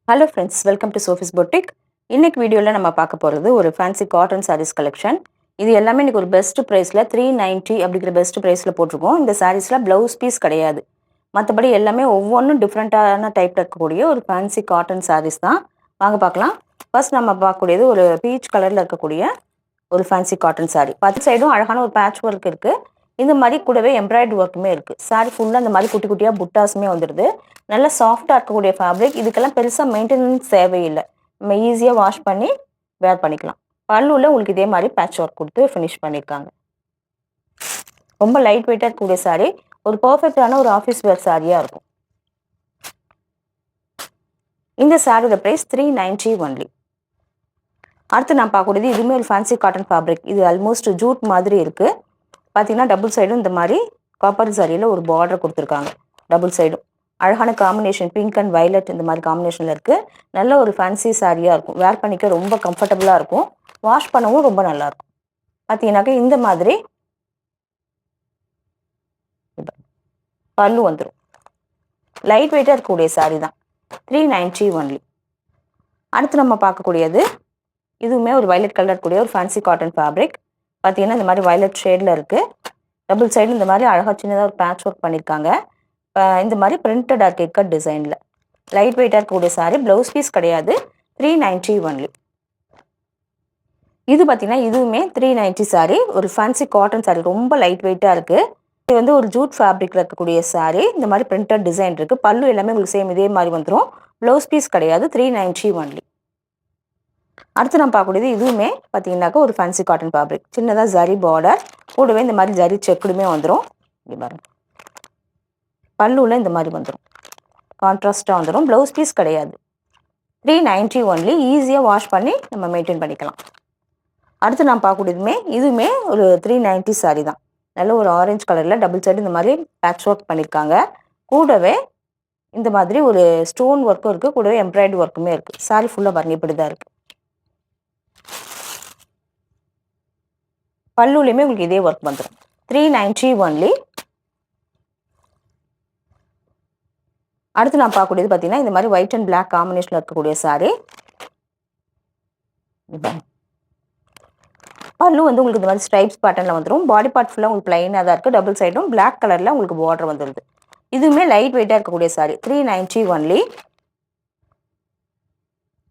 Hello friends, welcome to Sophie's boutique. இன்னைக்கு வீடியோவில் நம்ம பார்க்க போகிறது ஒரு ஃபேன்சி காட்டன் சாரீஸ் கலெக்ஷன். இது எல்லாமே இன்றைக்கி ஒரு பெஸ்ட் ப்ரைஸில் 390 அப்படிங்கிற பெஸ்ட் ப்ரைஸில் போட்டிருக்கோம். இந்த சாரீஸில் ப்ளவுஸ் பீஸ் கிடையாது. மற்றபடி எல்லாமே ஒவ்வொன்றும் டிஃப்ரெண்ட்டான டைப்பில் இருக்கக்கூடிய ஒரு ஃபேன்சி காட்டன் சாரீஸ் தான். வாங்க பார்க்கலாம். ஃபர்ஸ்ட் நம்ம பார்க்கக்கூடியது ஒரு பீச் கலரில் இருக்கக்கூடிய ஒரு ஃபேன்சி காட்டன் சாரீ. 10 சைடும் அழகான ஒரு பேட்ச் ஒர்க் இருக்குது. இந்த மாதிரி கூடவே எம்ப்ராய்டரி ஒர்க்குமே இருக்குது. சாரீ ஃபுல்லாக இந்த மாதிரி குட்டி குட்டியாக புட்டாஸுமே வந்துடுது. நல்லா சாஃப்டாக இருக்கக்கூடிய ஃபேப்ரிக். இதுக்கெல்லாம் பெருசாக மெயின்டெனன்ஸ் தேவையில்லை. நம்ம ஈஸியாக வாஷ் பண்ணி வேர் பண்ணிக்கலாம். பல்லுவில் உங்களுக்கு இதே மாதிரி பேட்ச் ஒர்க் கொடுத்து ஃபினிஷ் பண்ணியிருக்காங்க. ரொம்ப லைட் வெயிட்டாக இருக்கக்கூடிய சாரீ. ஒரு பர்ஃபெக்டான ஒரு ஆஃபீஸ் வேர் சாரியாக இருக்கும். இந்த சாரியோட ப்ரைஸ் 390 ஒன்லி. அடுத்து நான் பார்க்கக்கூடியது இதுவுமே ஒரு ஃபேன்சி காட்டன் ஃபேப்ரிக். இது ஆல்மோஸ்ட் ஜூட் மாதிரி இருக்குது. பார்த்தீங்கன்னா டபுள் சைடும் இந்த மாதிரி காப்பர் சாரியில் ஒரு பார்டர் கொடுத்துருக்காங்க. டபுள் சைடும் அழகான காம்பினேஷன், பிங்க் அண்ட் வயலட் இந்த மாதிரி காம்பினேஷனில் இருக்குது. நல்ல ஒரு ஃபேன்சி சாரியாக இருக்கும். வேர் பண்ணிக்க ரொம்ப கம்ஃபர்டபுளாக இருக்கும். வாஷ் பண்ணவும் ரொம்ப நல்லாயிருக்கும். பார்த்தீங்கன்னாக்கா இந்த மாதிரி பல்லு வந்துடும். லைட் வெயிட்டாக இருக்கக்கூடிய சாரீ தான். 390 ஒன்லி. அடுத்து நம்ம பார்க்கக்கூடியது இதுவுமே ஒரு வயலட் கலர் கூடிய ஒரு ஃபேன்சி காட்டன் ஃபேப்ரிக். பார்த்தீங்கன்னா இந்த மாதிரி வயலட் ஷேடில் இருக்குது. டபுள் சைடு இந்த மாதிரி அழகாக சின்னதாக ஒரு பேட்ச் ஒர்க் பண்ணியிருக்காங்க. இந்த மாதிரி பிரிண்டட் கட் டிசைனில் லைட் வெயிட்டாக இருக்கக்கூடிய சாரீ. ப்ளவுஸ் பீஸ் கிடையாது. 390 ஒன்லி. இது பார்த்தீங்கன்னா இதுவுமே 390 சாரீ. ஒரு ஃபேன்சி காட்டன் சாரீ. ரொம்ப லைட் வெயிட்டாக இருக்குது. இது வந்து ஒரு ஜூட் ஃபேப்ரிக்கில் இருக்கக்கூடிய சாரீ. இந்த மாதிரி பிரிண்டட் டிசைன் இருக்குது. பல்லு எல்லாமே உங்களுக்கு சேம் இதே மாதிரி வந்துடும். ப்ளவுஸ் பீஸ் கிடையாது. 390 ஒன்லி. அடுத்து நம்ம பார்க்கக்கூடியது இதுவுமே பார்த்தீங்கன்னாக்கா ஒரு ஃபேன்சி காட்டன் ஃபேப்ரிக். சின்னதாக ஜரி பார்டர் கூடவே இந்த மாதிரி ஜரி செக்குடுமே வந்துடும். இங்கே பாருங்க, பல்லுவில் இந்த மாதிரி வந்துடும். கான்ட்ராஸ்ட்டாக வந்துடும். ப்ளவுஸ் பீஸ் கிடையாது. 390 ஒன்லி. ஈஸியாக வாஷ் பண்ணி நம்ம மெயின்டைன் பண்ணிக்கலாம். அடுத்து நான் பார்க்கக்கூடியதுமே இதுவுமே ஒரு 390 சாரீ தான். நல்ல ஒரு ஆரஞ்சு கலரில் டபுள் சைடு இந்த மாதிரி பேட்ச் ஒர்க் பண்ணியிருக்காங்க. கூடவே இந்த மாதிரி ஒரு ஸ்டோன் ஒர்க்கும் இருக்குது. கூடவே எம்ப்ராய்டரி ஒர்க்குமே இருக்குது. சாரீ ஃபுல்லாக பாருங்க இப்படி தான் இருக்குது. பல்லுலையுமே உங்களுக்கு இதே ஒர்க் வந்துடும். 390 ஒன்லி. அடுத்து நான் பார்க்கக்கூடியது பார்த்தீங்கன்னா இந்த மாதிரி ஒயிட் அண்ட் பிளாக் காம்பினேஷனில் இருக்கக்கூடிய சாரீ. பல்லு வந்து உங்களுக்கு இந்த மாதிரி ஸ்ட்ரைப்ஸ் பேட்டர்னில் வந்துடும். பாடி பார்ட் ஃபுல்லாக உங்களுக்கு பிளைனாக தான் இருக்குது. டபுள் சைடும் பிளாக் கலரில் உங்களுக்கு பார்டர் வந்துடுது. இதுவுமே லைட் வெயிட்டாக இருக்கக்கூடிய சாரீ. 390 ஒன்லி.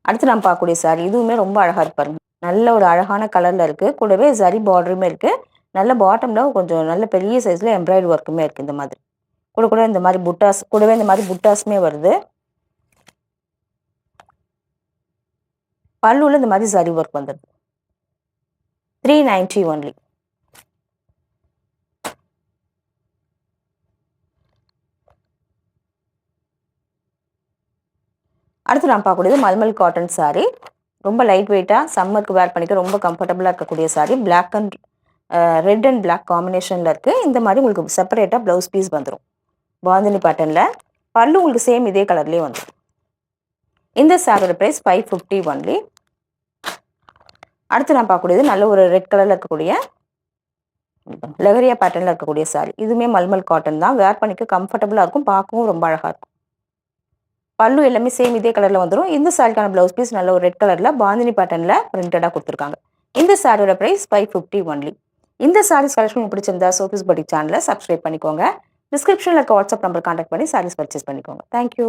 அடுத்து நான் பார்க்கக்கூடிய சாரீ இதுவுமே ரொம்ப அழகாக இருக்கு பாருங்க. நல்ல ஒரு அழகான கலரில் இருக்குது. கூடவே ஜரி பார்டருமே இருக்குது. நல்ல பாட்டமில் கொஞ்சம் நல்ல பெரிய சைஸில் எம்ப்ராய்டரி ஒர்க்குமே இருக்குது. இந்த மாதிரி கூட இந்த மாதிரி புட்டாஸ் கூடவே இந்த மாதிரி புட்டாஸுமே வருது. பல்லுவில் இந்த மாதிரி ஜரி ஒர்க் வந்துடுது. 390 ஒன்லி. அடுத்து நான் பார்க்கக்கூடியது மல்மல் காட்டன் சாரீ. ரொம்ப லைட் வெயிட்டாக சம்மருக்கு வேர் பண்ணிக்க ரொம்ப கம்ஃபர்டபுளாக இருக்கக்கூடிய sari. Black and red and black காம்பினேஷனில் இருக்குது. இந்த மாதிரி உங்களுக்கு செப்பரேட்டாக ப்ளவுஸ் பீஸ் வந்துடும். பாந்தினி பேட்டர்னில் பல்லு உங்களுக்கு சேம் இதே கலர்லேயே வந்துடும். இந்த சாரியோட ப்ரைஸ் 550 ஒன்லி. அடுத்து நான் பார்க்கக்கூடியது நல்ல ஒரு ரெட் கலரில் இருக்கக்கூடிய லெஹரியா பேட்டர்னில் இருக்கக்கூடிய சாரீ. இதுவுமே மல்மல் காட்டன் தான். வேர் பண்ணிக்க கம்ஃபர்டபுளாக இருக்கும். பார்க்கவும் ரொம்ப அழகாக இருக்கும். பல்லு எல்லாமே சேம் இதே கலரில் வந்துடும். இந்த சாரிக்கான ப்ளவுஸ் பீஸ் நல்ல ஒரு ரெட் கலரில் பாந்தினி பேட்டர்னில் பிரிண்டடாக கொடுத்துருக்காங்க. இந்த சாரியோட ப்ரைஸ் 550 ஒன்லி. இந்த சாரீஸ் கலெக்ஷன் பிடிச்சிருந்தா சோஃபிஸ் பொட்டிக் சேனலை சப்ஸ்கிரைப் பண்ணிக்கோங்க. டிஸ்கிரிப்ஷனில் இருக்க வாட்ஸ்அப் நம்பர் கான்டாக்ட் பண்ணி சாரீஸ் பர்ச்சேஸ் பண்ணிக்கோங்க. தேங்க்யூ.